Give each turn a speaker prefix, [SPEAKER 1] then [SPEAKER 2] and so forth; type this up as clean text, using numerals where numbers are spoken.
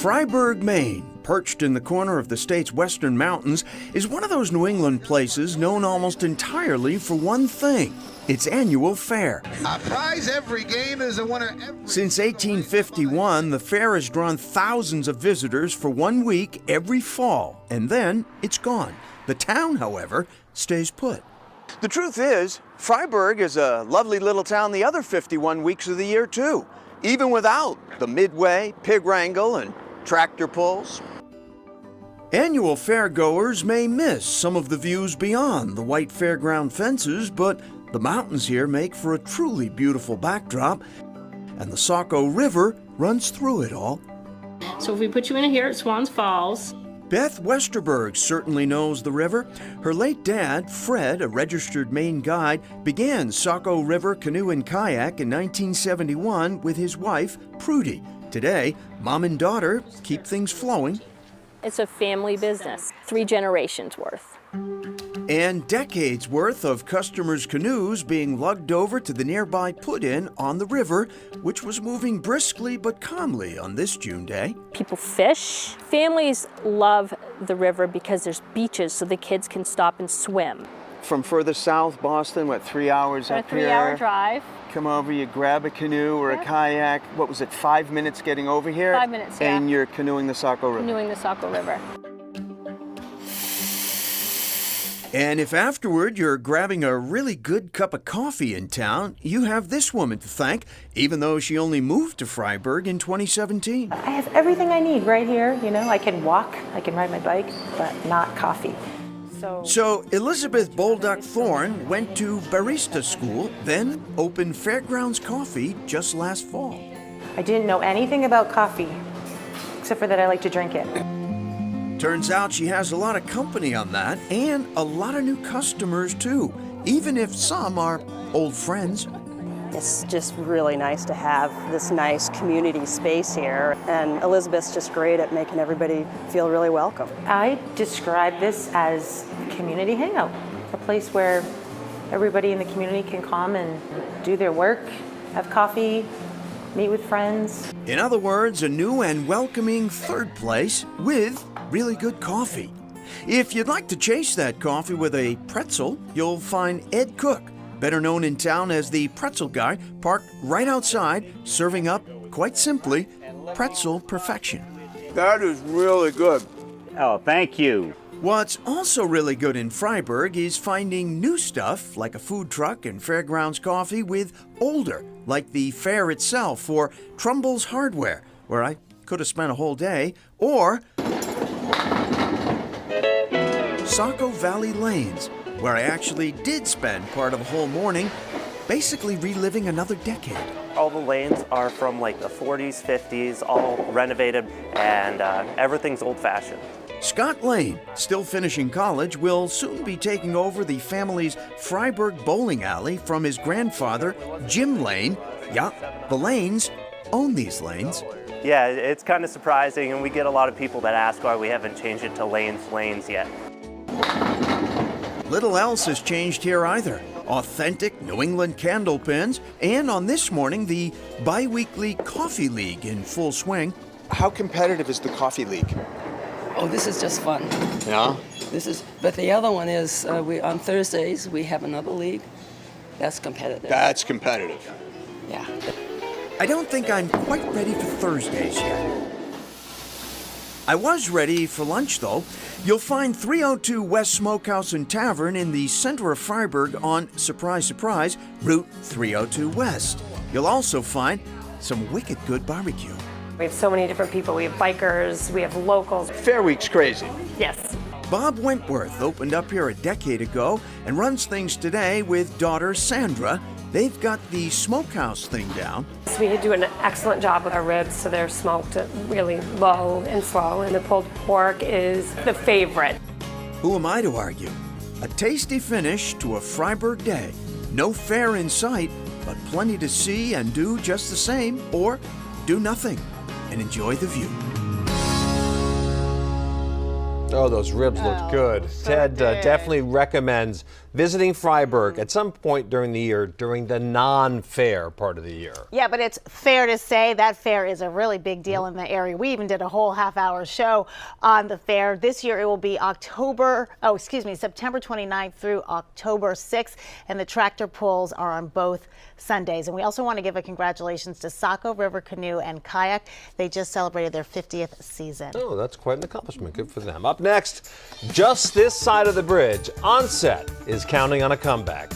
[SPEAKER 1] Fryeburg, Maine, perched in the corner of the state's western mountains, is one of those New England places known almost entirely for one thing: its annual fair.
[SPEAKER 2] A prize every game is a winner every...
[SPEAKER 1] Since 1851, the fair has drawn thousands of visitors for 1 week every fall, and then it's gone. The town, however, stays put. The truth is, Fryeburg is a lovely little town the other 51 weeks of the year, too, even without the midway, pig wrangle, and tractor pulls. Annual fairgoers may miss some of the views beyond the white fairground fences, but the mountains here make for a truly beautiful backdrop, and the Saco River runs through it all.
[SPEAKER 3] So if we put you in here at Swans Falls.
[SPEAKER 1] Beth Westerberg certainly knows the river. Her late dad, Fred, a registered Maine guide, began Saco River Canoe and Kayak in 1971 with his wife, Prudy. Today, mom and daughter keep things flowing.
[SPEAKER 4] It's a family business, 3 generations worth.
[SPEAKER 1] And decades worth of customers' canoes being lugged over to the nearby put-in on the river, which was moving briskly but calmly on this June day.
[SPEAKER 4] People fish. Families love the river because there's beaches so the kids can stop and swim.
[SPEAKER 1] From further south, Boston, what, 3 hours up here?
[SPEAKER 4] A 3-hour drive.
[SPEAKER 1] Come over, you grab a canoe or a kayak. What was it, 5 minutes getting over here?
[SPEAKER 4] 5 minutes, yeah.
[SPEAKER 1] And you're canoeing the Saco River.
[SPEAKER 4] Canoeing the Saco River.
[SPEAKER 1] And if afterward you're grabbing a really good cup of coffee in town, you have this woman to thank, even though she only moved to Fryeburg in 2017.
[SPEAKER 5] I have everything I need right here. You know, I can walk, I can ride my bike, but not coffee.
[SPEAKER 1] So Elizabeth Bolduck Thorne went to barista school, then opened Fairgrounds Coffee just last fall.
[SPEAKER 5] I didn't know anything about coffee, except for that I like to drink it.
[SPEAKER 1] Turns out she has a lot of company on that, and a lot of new customers too, even if some are old friends.
[SPEAKER 6] It's just really nice to have this nice community space here, and Elizabeth's just great at making everybody feel really welcome.
[SPEAKER 5] I describe this as a community hangout, a place where everybody in the community can come and do their work, have coffee, meet with friends.
[SPEAKER 1] In other words, a new and welcoming third place with really good coffee. If you'd like to chase that coffee with a pretzel, you'll find Ed Cook, better known in town as the Pretzel Guy, parked right outside, serving up, quite simply, pretzel perfection. That is really good.
[SPEAKER 7] Oh, thank you.
[SPEAKER 1] What's also really good in Fryeburg is finding new stuff, like a food truck and fairgrounds coffee, with older, like the fair itself, or Trumbull's Hardware, where I could have spent a whole day, or Saco Valley Lanes, where I actually did spend part of a whole morning, basically reliving another decade.
[SPEAKER 8] All the lanes are from like the 40s, 50s, all renovated, and everything's old-fashioned.
[SPEAKER 1] Scott Lane, still finishing college, will soon be taking over the family's Fryeburg bowling alley from his grandfather, Jim Lane. Yeah, the Lanes own these lanes.
[SPEAKER 8] Yeah, it's kind of surprising, and we get a lot of people that ask why we haven't changed it to Lanes yet.
[SPEAKER 1] Little else has changed here either. Authentic New England candle pins, and on this morning, the bi-weekly Coffee League in full swing.
[SPEAKER 9] How competitive is the Coffee League?
[SPEAKER 10] Oh, this is just fun.
[SPEAKER 9] Yeah?
[SPEAKER 10] But the other one is, on Thursdays, we have another league. That's competitive.
[SPEAKER 9] That's competitive.
[SPEAKER 10] Yeah.
[SPEAKER 1] I don't think I'm quite ready for Thursdays yet. I was ready for lunch, though. You'll find 302 West Smokehouse and Tavern in the center of Fryeburg on, surprise, surprise, Route 302 West. You'll also find some wicked good barbecue.
[SPEAKER 5] We have so many different people. We have bikers, we have locals.
[SPEAKER 9] Fair Week's crazy.
[SPEAKER 5] Yes.
[SPEAKER 1] Bob Wentworth opened up here a decade ago and runs things today with daughter Sandra. They've got the smokehouse thing down.
[SPEAKER 5] So we do an excellent job with our ribs, so they're smoked really low and slow, and the pulled pork is the favorite.
[SPEAKER 1] Who am I to argue? A tasty finish to a Fryeburg day. No fair in sight, but plenty to see and do just the same, or do nothing and enjoy the view.
[SPEAKER 11] Oh, those ribs looked good. Ted definitely recommends visiting Fryeburg at some point during the year, during the non-fair part of the year.
[SPEAKER 12] Yeah, but it's fair to say that fair is a really big deal in the area. We even did a whole half-hour show on the fair. This year it will be September 29th through October 6th, and the tractor pulls are on both Sundays. And we also want to give a congratulations to Saco River Canoe and Kayak. They just celebrated their 50th season.
[SPEAKER 11] Oh, that's quite an accomplishment. Good for them. Up next, just this side of the bridge, Onset is counting on a comeback.